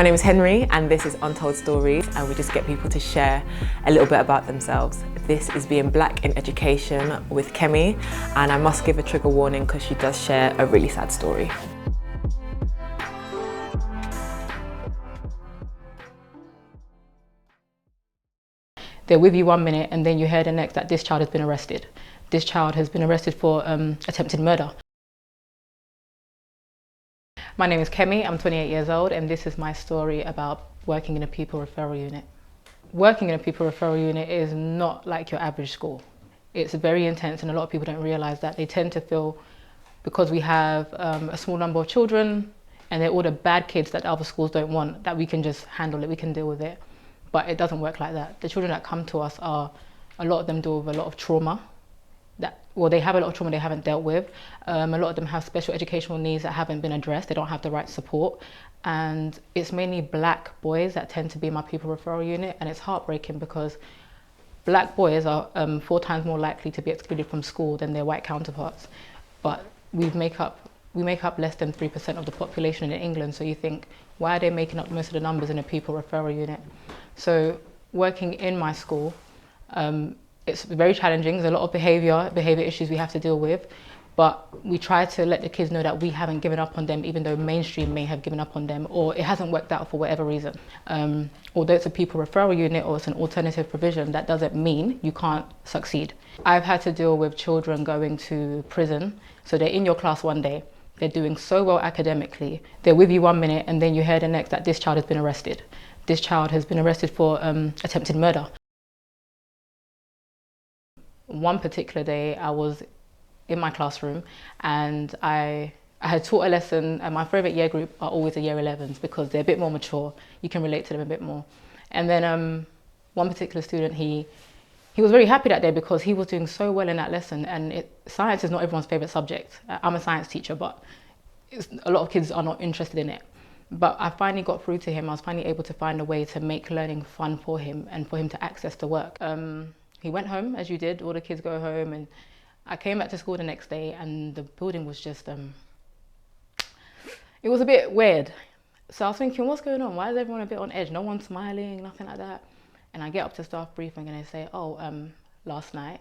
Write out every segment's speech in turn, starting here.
my name is Henrie and this is Untold Stories, and we just get people to share a little bit about themselves. This is Being Black in Education with Kemi, and I must give a trigger warning because she does share a really sad story. They're with you 1 minute and then you hear the next that this child has been arrested. This child has been arrested for attempted murder. My name is Kemi, I'm 28 years old, and this is my story about working in a pupil referral unit. Working in a pupil referral unit is not like your average school. It's very intense, and a lot of people don't realise that. They tend to feel, because we have a small number of children and they're all the bad kids that other schools don't want, that we can just handle it, we can deal with it. But it doesn't work like that. The children that come to us are, a lot of them deal with a lot of trauma. They have a lot of trauma they haven't dealt with. A lot of them have special educational needs that haven't been addressed. They don't have the right support. And it's mainly black boys that tend to be my pupil referral unit. And it's heartbreaking because black boys are 4 times more likely to be excluded from school than their white counterparts. But we make up less than 3% of the population in England. So you think, why are they making up most of the numbers in a pupil referral unit? So working in my school, it's very challenging. There's a lot of behaviour issues we have to deal with, but we try to let the kids know that we haven't given up on them, even though mainstream may have given up on them, or it hasn't worked out for whatever reason. Although it's a pupil referral unit or it's an alternative provision, that doesn't mean you can't succeed. I've had to deal with children going to prison. So they're in your class one day, they're doing so well academically, they're with you 1 minute and then you hear the next that this child has been arrested. This child has been arrested for attempted murder. One particular day I was in my classroom and I had taught a lesson, and my favourite year group are always the year 11s because they're a bit more mature, you can relate to them a bit more. And then one particular student, he was very happy that day because he was doing so well in that lesson, and science is not everyone's favourite subject. I'm a science teacher, but a lot of kids are not interested in it. But I finally got through to him. I was finally able to find a way to make learning fun for him and for him to access the work. He went home, as you did, all the kids go home, and I came back to school the next day and the building was just, it was a bit weird. So I was thinking, what's going on? Why is everyone a bit on edge? No one's smiling, nothing like that. And I get up to staff briefing and they say, oh, last night,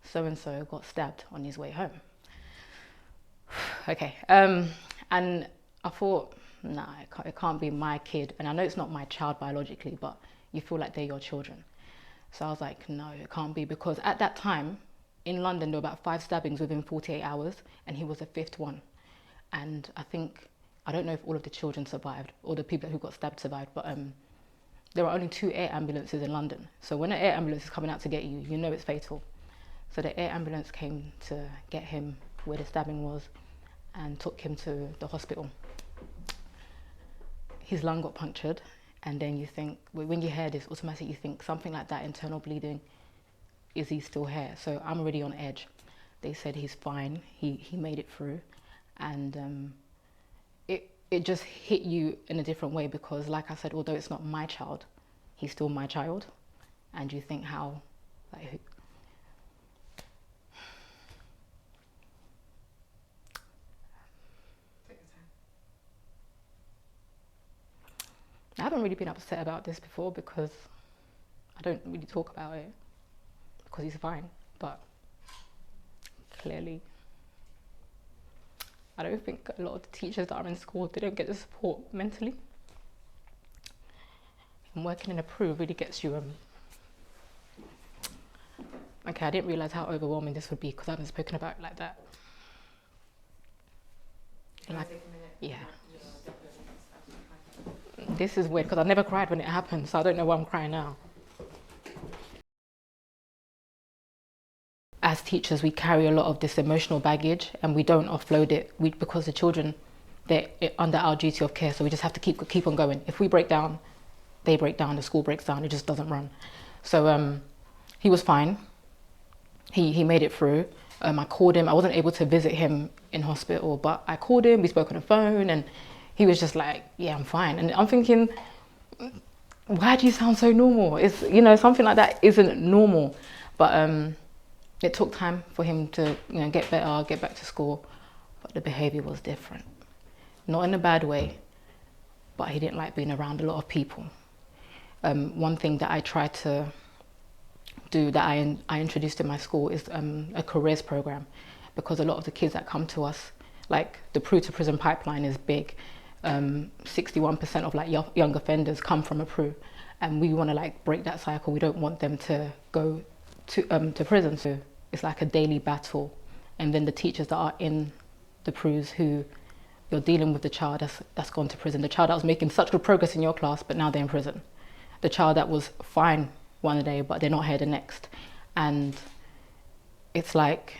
so-and-so got stabbed on his way home. Okay, and I thought, nah, it can't be my kid. And I know it's not my child biologically, but you feel like they're your children. So I was like, no, it can't be, because at that time in London, there were about 5 stabbings within 48 hours and he was the 5th one. And I don't know if all of the children survived or the people who got stabbed survived, but there are only 2 air ambulances in London. So when an air ambulance is coming out to get you, you know it's fatal. So the air ambulance came to get him where the stabbing was and took him to the hospital. His lung got punctured. And then you think, when you hear this, automatically you think something like that, internal bleeding, is he still here? So I'm already on edge. They said he's fine, he made it through. And it just hit you in a different way because, like I said, although it's not my child, he's still my child. And you think how, like, I haven't really been upset about this before because I don't really talk about it because he's fine, but clearly I don't think a lot of the teachers that are in school, they don't get the support mentally. And working in a PRU really gets you, okay, I didn't realise how overwhelming this would be because I haven't spoken about it like that. Yeah. This is weird because I never cried when it happened, so I don't know why I'm crying now. As teachers, we carry a lot of this emotional baggage and we don't offload it because the children, they're under our duty of care, so we just have to keep on going. If we break down, they break down, the school breaks down, it just doesn't run. So he was fine. He made it through. I called him. I wasn't able to visit him in hospital, but I called him, we spoke on the phone, and he was just like, yeah, I'm fine. And I'm thinking, why do you sound so normal? It's, you know, something like that isn't normal. But it took time for him to, you know, get better, get back to school. But the behavior was different. Not in a bad way, but he didn't like being around a lot of people. One thing that I tried to do, that I introduced in my school, is a careers program, because a lot of the kids that come to us, like the PRU to prison pipeline is big. 61% of like young offenders come from a PRU, and we want to like break that cycle. We don't want them to go to prison. So it's like a daily battle. And then the teachers that are in the PRUs, who you're dealing with the child that's gone to prison, the child that was making such good progress in your class, but now they're in prison. The child that was fine one day, but they're not here the next. And it's like,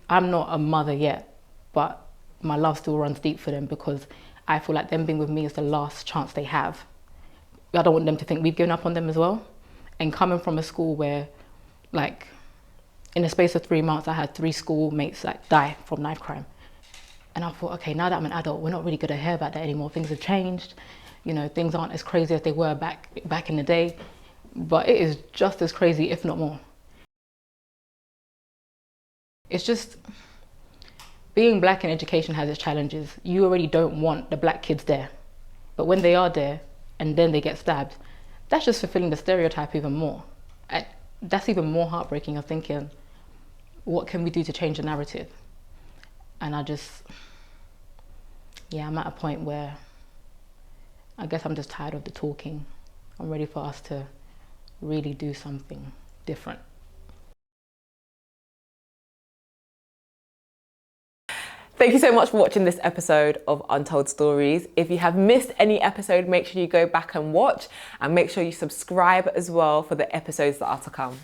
I'm not a mother yet, but my love still runs deep for them, because I feel like them being with me is the last chance they have. I don't want them to think we've given up on them as well. And coming from a school where, like, in the space of 3 months, I had 3 schoolmates like die from knife crime. And I thought, okay, now that I'm an adult, we're not really going to hear about that anymore. Things have changed. You know, things aren't as crazy as they were back in the day, but it is just as crazy, if not more. It's just, being black in education has its challenges. You already don't want the black kids there, but when they are there and then they get stabbed, that's just fulfilling the stereotype even more. That's even more heartbreaking of thinking, what can we do to change the narrative? And I'm at a point where I guess I'm just tired of the talking. I'm ready for us to really do something different. Thank you so much for watching this episode of Untold Stories. If you have missed any episode, make sure you go back and watch, and make sure you subscribe as well for the episodes that are to come.